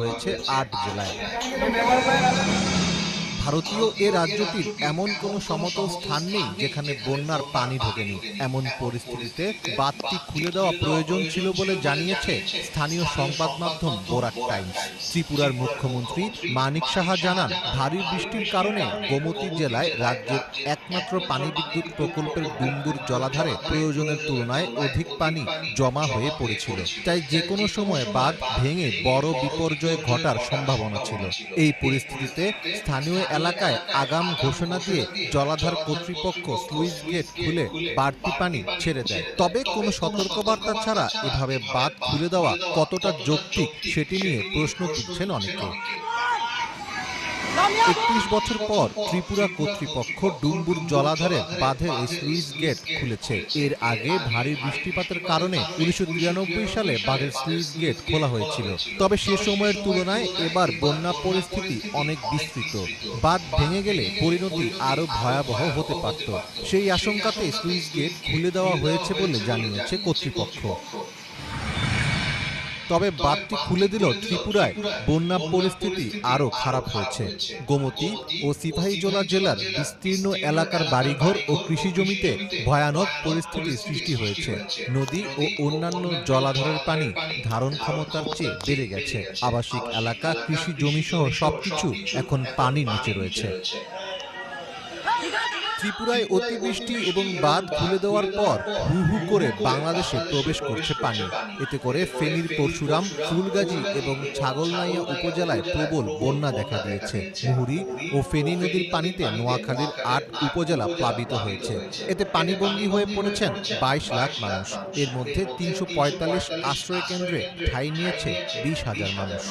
হয়েছে ৮ জেলায়। ভারতীয় এ রাজ্যটির এমন কোনো সমতল স্থান নেই যেখানে বন্যার পানি ঢোকেনি। এমন পরিস্থিতিতে বাঁধটি খুলে দেওয়া প্রয়োজন ছিল বলে জানিয়েছে স্থানীয় সংবাদ মাধ্যম বরাক টাইমস। ত্রিপুরার মুখ্যমন্ত্রী মানিক সাহা জানান, ভারী বৃষ্টির কারণে গোমতী জেলায় রাজ্যের একমাত্র পানি বিদ্যুৎ প্রকল্পের ডুম্বুর জলাধারে প্রয়োজনের তুলনায় অধিক পানি জমা হয়ে পড়েছিল। তাই যে কোনো সময় বাঁধ ভেঙে বড় বিপর্যয় ঘটার সম্ভাবনা ছিল। এই পরিস্থিতিতে স্থানীয় এলাকায় আগাম ঘোষণা দিয়ে জলাধার কর্তৃপক্ষ স্লুইস গেট খুলে বাড়তি পানি ছেড়ে দেয়। তবে কোনো সতর্কবার্তা ছাড়া এভাবে বাঁধ খুলে দেওয়া কতটা যৌক্তিক সেটি নিয়ে প্রশ্ন তুলছেন অনেকে। ৩১ বছর পর ত্রিপুরা কর্তৃপক্ষ ডুম্বুর জলাধারে বাঁধের এই স্লুইস গেট খুলেছে। এর আগে ভারী বৃষ্টিপাতের কারণে ১৯৯৩ সালে বাঁধের স্লুইস গেট খোলা হয়েছিল। তবে সে সময়ের তুলনায় এবার বন্যা পরিস্থিতি অনেক বিস্তৃত। বাঁধ ভেঙে গেলে পরিণতি আরও ভয়াবহ হতে পারত। সেই আশঙ্কাতে স্লুইস গেট খুলে দেওয়া হয়েছে বলে জানিয়েছে কর্তৃপক্ষ। তবে বাঁধটি খুলে দিল ত্রিপুরায় বন্যা পরিস্থিতি আরও খারাপ হয়েছে। গোমতী ও সিপাহীজলা জেলার বিস্তীর্ণ এলাকার বাড়িঘর ও কৃষিজমিতে ভয়ানক পরিস্থিতির সৃষ্টি হয়েছে। নদী ও অন্যান্য জলাধারের পানি ধারণ ক্ষমতার চেয়ে বেড়ে গেছে। আবাসিক এলাকা, কৃষি জমিসহ সবকিছু এখন পানির নিচে রয়েছে। ত্রিপুরায় অতিবৃষ্টি এবং বাঁধ খুলে দেওয়ার পর হু হু করে বাংলাদেশে প্রবেশ করছে পানি। এতে করে ফেনীর পরশুরাম, ফুলগাজী এবং ছাগলনাইয়া উপজেলায় প্রবল বন্যা দেখা দিয়েছে। মুহুরী ও ফেনী নদীর পানিতে নোয়াখালীর ৮ উপজেলা প্লাবিত হয়েছে। এতে পানিবন্দী হয়ে পড়েছেন ২২ লাখ মানুষ। এর মধ্যে ৩৪৫ আশ্রয় কেন্দ্রে ঠাঁই নিয়েছে ২০,০০০ মানুষ।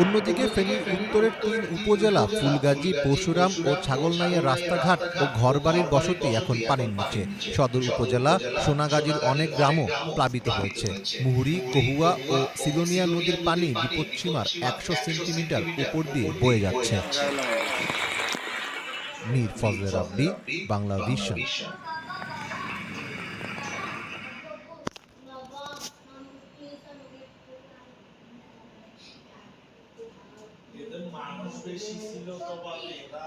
অন্যদিকে ফেনীর উত্তরের ৩ উপজেলা ফুলগাজী, পরশুরাম ও ছাগলনাইয়া রাস্তাঘাট ও ঘরবাড়ির বসতি এখন পানির নিচে। সদর উপজেলা সোনাগাজীর অনেক গ্রামও প্লাবিত হয়েছে। মুহুরী, কহুয়া ও সিলোনিয়া নদীর পানি বিপৎসীমার ১০০ সেন্টিমিটার উপর দিয়ে বয়ে যাচ্ছে। মীর ফজলে রাব্বি, বাংলা ভিশন। এদের মানুষ বেশি ছিল তো বলে এরা